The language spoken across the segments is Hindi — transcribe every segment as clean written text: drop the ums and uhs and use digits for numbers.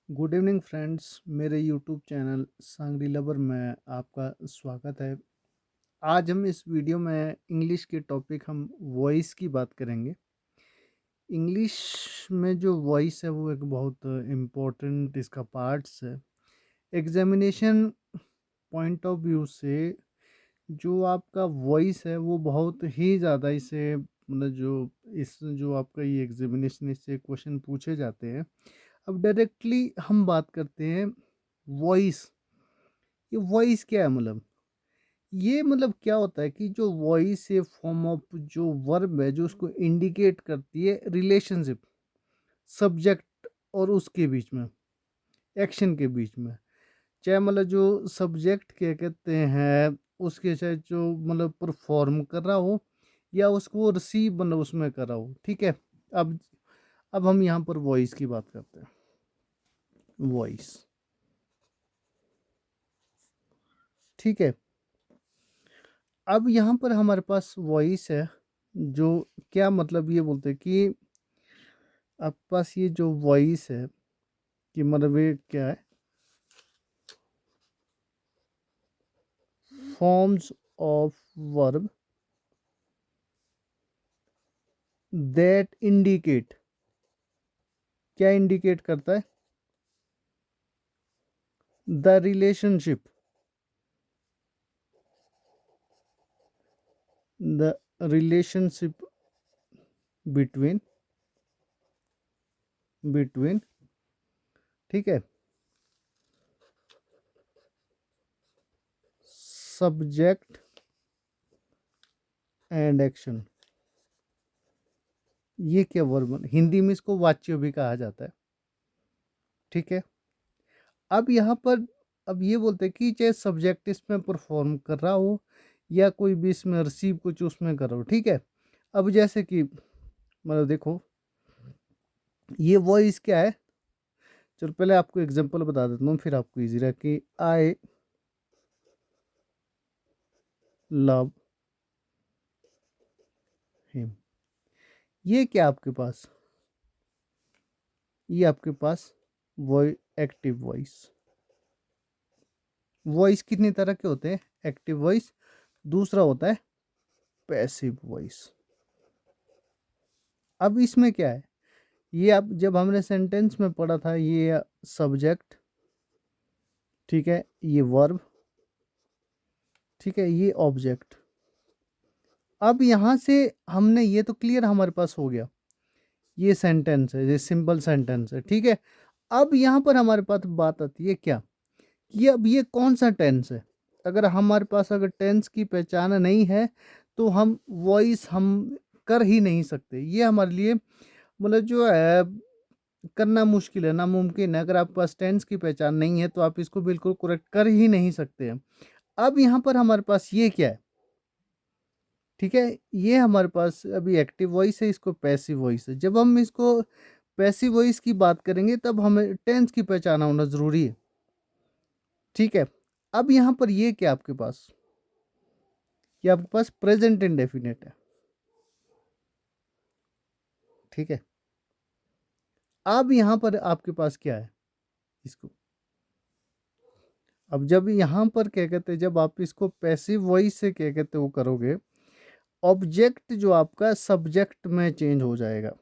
गुड इवनिंग फ्रेंड्स, मेरे यूट्यूब चैनल सांगरी लवर में आपका स्वागत है। आज हम इस वीडियो में इंग्लिश के टॉपिक हम वॉइस की बात करेंगे। इंग्लिश में जो वॉइस है वो एक बहुत इम्पोर्टेंट इसका पार्ट्स है। एग्जामिनेशन पॉइंट ऑफ व्यू से जो आपका वॉइस है वो बहुत ही ज़्यादा इसे मतलब जो आपका ये एग्जामिनेशन इससे क्वेश्चन पूछे जाते हैं। अब डायरेक्टली हम बात करते हैं वॉइस। ये वॉइस क्या है? ये क्या होता है कि जो वॉइस है फॉर्म ऑफ जो वर्ब है जो उसको इंडिकेट करती है रिलेशनशिप सब्जेक्ट और उसके बीच में, एक्शन के बीच में। चाहे जो सब्जेक्ट क्या कहते हैं उसके चाहे जो परफॉर्म कर रहा हो या उसको रिसीव उसमें कर रहा हो। ठीक है। अब अब हम यहाँ पर वॉइस की बात करते हैं। वॉइस, ठीक है। अब यहाँ पर हमारे पास वॉइस है जो क्या ये बोलते हैं कि आपके पास ये जो वॉइस है कि ये क्या है, forms of verb that indicate, क्या इंडिकेट करता है? The relationship, the relationship between between ठीक है, सब्जेक्ट एंड एक्शन। ये क्या वर्ब, हिंदी में इसको वाच्य भी कहा जाता है। ठीक है। अब यहाँ पर अब ये बोलते हैं कि चाहे सब्जेक्ट इसमें परफॉर्म कर रहा हो या कोई भी इसमें रिसीव कुछ उसमें कर रहा हो। ठीक है। अब जैसे कि देखो ये वॉइस क्या है। चलो पहले आपको एग्जांपल बता देता हूँ फिर आपको इजी रहा कि आई लव हिम। ये क्या आपके पास, ये आपके पास एक्टिव वॉइस। वॉइस कितनी तरह के होते हैं? एक्टिव वॉइस, दूसरा होता है पैसिव वॉइस। अब इसमें क्या है, ये अब जब हमने सेंटेंस में पढ़ा था ये सब्जेक्ट, ठीक है, ये वर्ब, ठीक है, ये ऑब्जेक्ट। अब यहाँ से हमने ये तो क्लियर हमारे पास हो गया, ये सेंटेंस है, ये सिंपल सेंटेंस है। ठीक है। अब यहाँ पर हमारे पास बात आती है क्या कि अब ये कौन सा टेंस है। अगर हमारे पास अगर टेंस की पहचान नहीं है तो हम वॉइस हम कर ही नहीं सकते। ये हमारे लिए जो है करना मुश्किल है, नामुमकिन है। अगर आपके पास टेंस की पहचान नहीं है तो आप इसको बिल्कुल करेक्ट कर ही नहीं सकते हैं। अब यहाँ पर हमारे पास ये क्या है, ठीक है, ये हमारे पास अभी एक्टिव वॉइस है, इसको पैसिव वॉइस है। जब हम इसको पैसिव वॉइस की बात करेंगे तब हमें टेंस की पहचान होना ज़रूरी है। ठीक है। अब यहाँ पर ये क्या आपके पास, ये आपके पास प्रेजेंट इंडेफिनिट है। ठीक है। अब यहाँ पर आपके पास क्या है, इसको अब जब यहाँ पर क्या कहते हैं, जब आप इसको पैसिव वॉइस से क्या कहते हैं वो करोगे, ऑब्जेक्ट जो आपका सब्जेक्ट में चेंज हो जाएगा।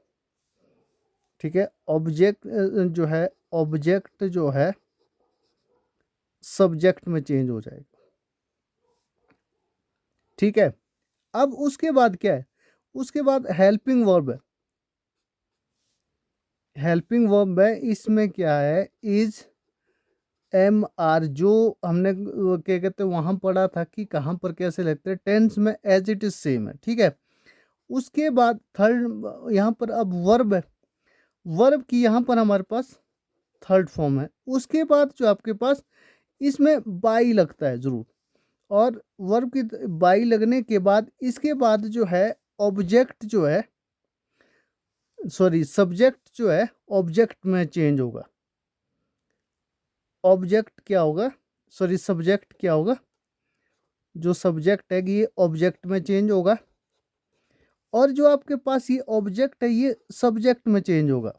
ठीक है। ऑब्जेक्ट जो है, ऑब्जेक्ट जो है सब्जेक्ट में चेंज हो जाएगा। ठीक है। अब उसके बाद क्या है, उसके बाद हेल्पिंग वर्ब है। हेल्पिंग वर्ब है, इसमें क्या है, इज एम आर, जो हमने क्या कहते हैं वहां पढ़ा था कि कहाँ पर कैसे लगते हैं, टेंस में एज इट इज सेम है। ठीक है। उसके बाद थर्ड यहाँ पर अब वर्ब है। वर्ब की यहाँ पर हमारे पास थर्ड फॉर्म है। उसके बाद जो आपके पास इसमें बाई लगता है जरूर, और वर्ब की बाई लगने के बाद इसके बाद जो है ऑब्जेक्ट जो है, सॉरी सब्जेक्ट जो है ऑब्जेक्ट में चेंज होगा। ऑब्जेक्ट क्या होगा, सॉरी सब्जेक्ट क्या होगा, जो सब्जेक्ट है कि ये ऑब्जेक्ट में चेंज होगा, और जो आपके पास ये ऑब्जेक्ट है ये सब्जेक्ट में चेंज होगा।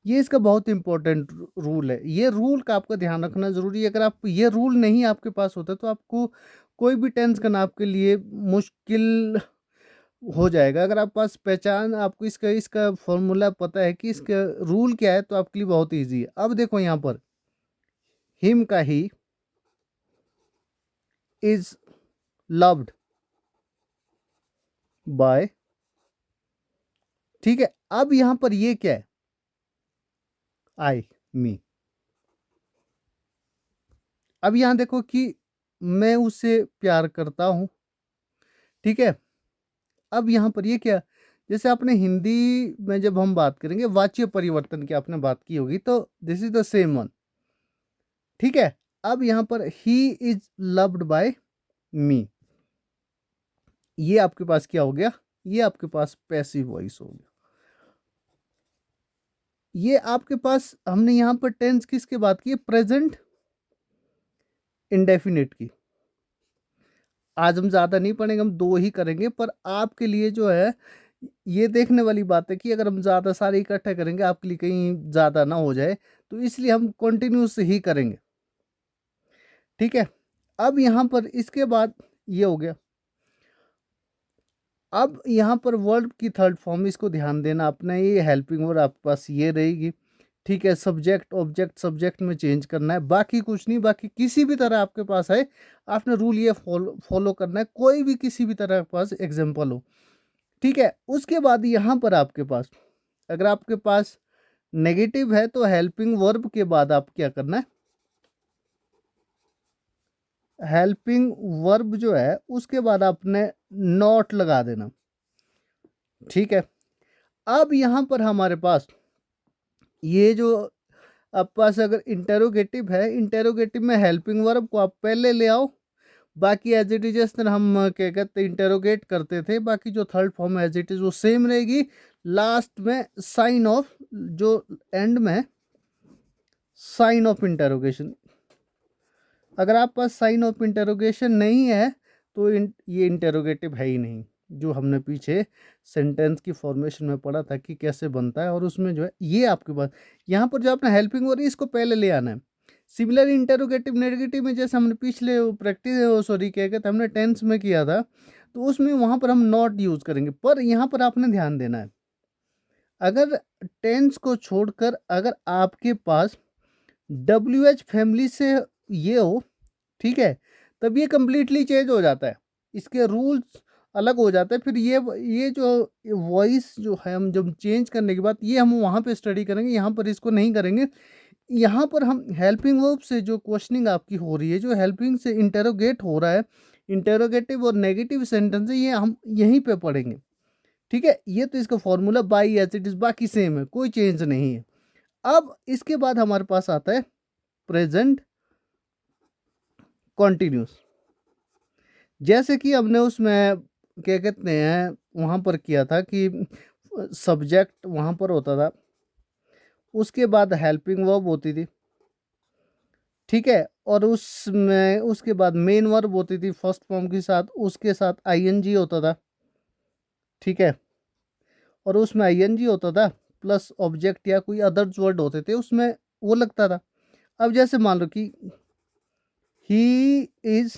ये इसका बहुत इंपॉर्टेंट रूल है। ये रूल का आपका ध्यान रखना ज़रूरी है। अगर आप ये रूल नहीं आपके पास होता तो आपको कोई भी टेंस करना आपके लिए मुश्किल हो जाएगा। अगर आपके पास पहचान, आपको इसका इसका फॉर्मूला पता है कि इसका रूल क्या है, तो आपके लिए बहुत ईजी है। अब देखो यहाँ पर हिम का ही इज लव्ड बाय, ठीक है। अब यहाँ पर ये क्या है, आई, मी। अब यहाँ देखो कि मैं उससे प्यार करता हूं, ठीक है। अब यहाँ पर ये क्या, जैसे आपने हिंदी में जब हम बात करेंगे वाच्य परिवर्तन की आपने बात की होगी, तो this is the same one, ठीक है। अब यहाँ पर ही इज लव्ड बाय मी, ये आपके पास क्या हो गया, ये आपके पास पैसिव वॉइस हो गया। ये आपके पास हमने यहाँ पर टेंस किसके बात की, प्रेजेंट इंडेफिनिट की। आज हम ज़्यादा नहीं पढ़ेंगे, हम दो ही करेंगे, पर आपके लिए जो है ये देखने वाली बात है कि अगर हम ज़्यादा सारे इकट्ठे करेंगे आपके लिए कहीं ज़्यादा ना हो जाए, तो इसलिए हम कंटिन्यूस ही करेंगे, ठीक है। अब यहाँ पर इसके बाद ये हो गया। अब यहाँ पर वर्ब की थर्ड फॉर्म, इसको ध्यान देना अपना, ये हेल्पिंग वर्ब आपके पास ये रहेगी, ठीक है। सब्जेक्ट ऑब्जेक्ट सब्जेक्ट में चेंज करना है, बाकी कुछ नहीं। बाकी किसी भी तरह आपके पास है, आपने रूल ये फॉलो करना है, कोई भी किसी भी तरह के पास एग्जाम्पल हो, ठीक है। उसके बाद यहाँ पर आपके पास अगर आपके पास नेगेटिव है तो हेल्पिंग वर्ब के बाद आप क्या करना है, हेल्पिंग वर्ब जो है उसके बाद आपने नॉट लगा देना, ठीक है। अब यहाँ पर हमारे पास ये जो आपके पास अगर इंटेरोगेटिव है, इंटेरोगेटिव में हेल्पिंग वर्ब को आप पहले ले आओ, बाकी एज इट इज जिस तरह हम क्या कहते हैं इंटेरोगेट करते थे, बाकी जो third form as it is वो सेम रहेगी। लास्ट में साइन ऑफ, जो एंड में साइन ऑफ इंटेरोगेशन, अगर आप पास साइन ऑफ इंटेरोगेशन नहीं है तो ये इंटेरोगेटिव है ही नहीं, जो हमने पीछे सेंटेंस की फॉर्मेशन में पढ़ा था कि कैसे बनता है, और उसमें जो है ये आपके पास यहाँ पर जो आपने हेल्पिंग वर्ब इसको पहले ले आना है। सिमिलर इंटेरोगेटिव नेगेटिव में जैसे हमने पिछले प्रैक्टिस सॉरी क्या कहते हैं हमने टेंस में किया था, तो उसमें वहाँ पर हम नॉट यूज़ करेंगे। पर यहाँ पर आपने ध्यान देना है, अगर टेंस को छोड़कर अगर आपके पास WH फैमिली से ये हो, ठीक है, तब ये कम्प्लीटली चेंज हो जाता है, इसके रूल्स अलग हो जाते हैं। फिर ये जो वॉइस जो है हम जब चेंज करने के बाद ये हम वहाँ पे स्टडी करेंगे, यहाँ पर इसको नहीं करेंगे। यहाँ पर हम हेल्पिंग वर्ब से जो क्वेश्चनिंग आपकी हो रही है, जो हेल्पिंग से इंटेरोगेट हो रहा है, इंटेरोगेटिव और नेगेटिव सेंटेंस है, ये हम यहीं पे पढ़ेंगे, ठीक है। ये तो इसका formula by as it is बाकी सेम है, कोई चेंज नहीं है। अब इसके बाद हमारे पास आता है प्रेजेंट कॉन्टिन्यूस, जैसे कि हमने उसमें क्या कहते हैं वहाँ पर किया था कि सब्जेक्ट वहाँ पर होता था, उसके बाद हेल्पिंग वर्ब होती थी, ठीक है, और उसमें उसके बाद मेन वर्ब होती थी फर्स्ट फॉर्म के साथ, उसके साथ आईएनजी होता था, ठीक है, और उसमें आईएनजी होता था प्लस ऑब्जेक्ट या कोई अदर्स वर्ड होते थे उसमें वो लगता था। अब जैसे मान लो कि he is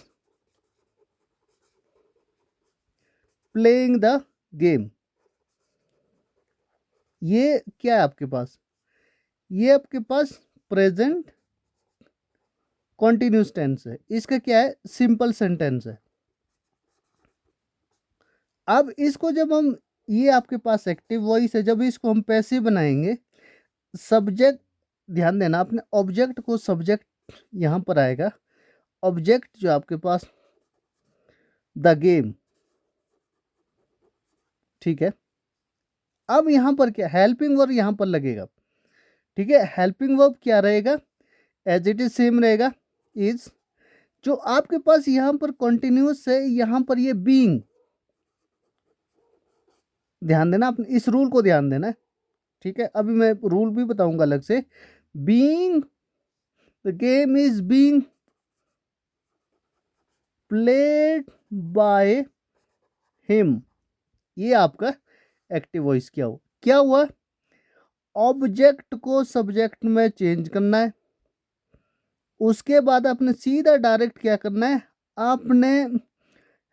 playing the game, ये क्या है आपके पास, ये आपके पास प्रेजेंट कॉन्टिन्यूस टेंस है, इसका क्या है सिंपल सेंटेंस है। अब इसको जब हम, ये आपके पास एक्टिव वॉइस है, जब इसको हम पैसिव बनाएंगे, सब्जेक्ट ध्यान देना अपने ऑब्जेक्ट को, सब्जेक्ट यहाँ पर आएगा, ऑब्जेक्ट जो आपके पास द गेम, ठीक है। अब यहाँ पर क्या हेल्पिंग वर्ब यहाँ पर लगेगा, ठीक है। हेल्पिंग वर्ब क्या रहेगा, एज इट इज सेम रहेगा, इज। जो आपके पास यहाँ पर कॉन्टिन्यूस है, यहाँ पर ये बीइंग, ध्यान देना अपने इस रूल को ध्यान देना है, ठीक है। अभी मैं रूल भी बताऊंगा अलग से। Being the game is being played by him, ये आपका एक्टिव वॉइस क्या हुआ, ऑब्जेक्ट को सब्जेक्ट में चेंज करना है। उसके बाद आपने सीधा डायरेक्ट क्या करना है, आपने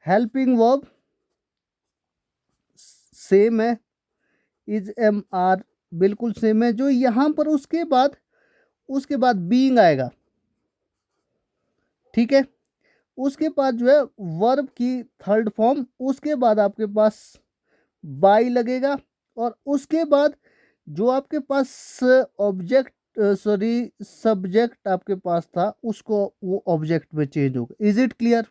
हेल्पिंग वर्ब सेम है, इज एम आर बिल्कुल सेम है जो यहाँ पर, उसके बाद बीइंग आएगा, ठीक है। उसके बाद जो है वर्ब की थर्ड फॉर्म, उसके बाद आपके पास बाई लगेगा, और उसके बाद जो आपके पास ऑब्जेक्ट सब्जेक्ट आपके पास था उसको वो ऑब्जेक्ट में चेंज होगा। Is it clear?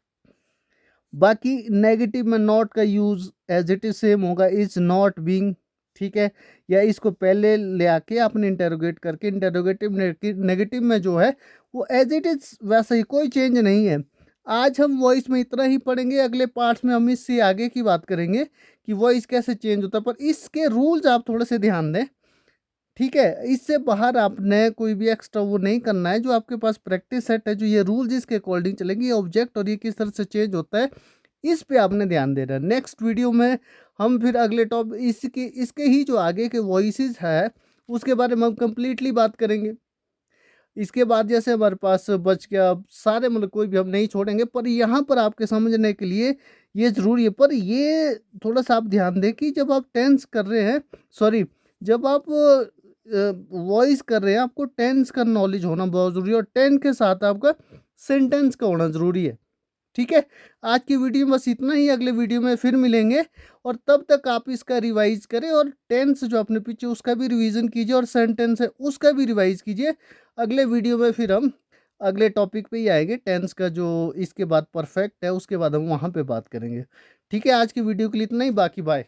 बाकी नेगेटिव में नॉट का use as it is same होगा, इज नॉट बीइंग, ठीक है। या इसको पहले ले आके आपने इंटेरोगेट करके, इंटेरोगेटिव नेगेटिव में जो है वो एज इट इज वैसा ही, कोई चेंज नहीं है। आज हम वॉइस में इतना ही पढ़ेंगे, अगले पार्ट्स में हम इससे आगे की बात करेंगे कि वॉइस कैसे चेंज होता है, पर इसके रूल्स आप थोड़े से ध्यान दें, ठीक है। इससे बाहर आपने कोई भी एक्स्ट्रा वो नहीं करना है। जो आपके पास प्रैक्टिस सेट है, जो ये रूल्स इसके अकॉर्डिंग चलेंगे, ये ऑब्जेक्ट और ये किस तरह से चेंज होता है, इस पे आपने ध्यान देना है। नेक्स्ट वीडियो में हम फिर अगले टॉपिक इसके ही जो आगे के वॉइसेस है उसके बारे में हम कंप्लीटली बात करेंगे। इसके बाद जैसे हमारे पास बच गया सारे, मतलब कोई भी हम नहीं छोड़ेंगे, पर यहाँ पर आपके समझने के लिए ये ज़रूरी है। पर ये थोड़ा सा आप ध्यान दें कि जब आप टेंस कर रहे हैं, सॉरी, जब आप वॉइस कर रहे हैं, आपको टेंस का नॉलेज होना बहुत ज़रूरी है, और टेंस के साथ आपका सेंटेंस का होना ज़रूरी है, ठीक है। आज की वीडियो में बस इतना ही, अगले वीडियो में फिर मिलेंगे, और तब तक आप इसका रिवाइज करें, और टेंस जो आपने पीछे उसका भी रिवीजन कीजिए, और सेंटेंस है उसका भी रिवाइज कीजिए। अगले वीडियो में फिर हम अगले टॉपिक पे ही आएंगे, टेंस का जो इसके बाद परफेक्ट है, उसके बाद हम वहाँ पे बात करेंगे, ठीक है। आज की वीडियो के लिए इतना ही, बाकी बाय।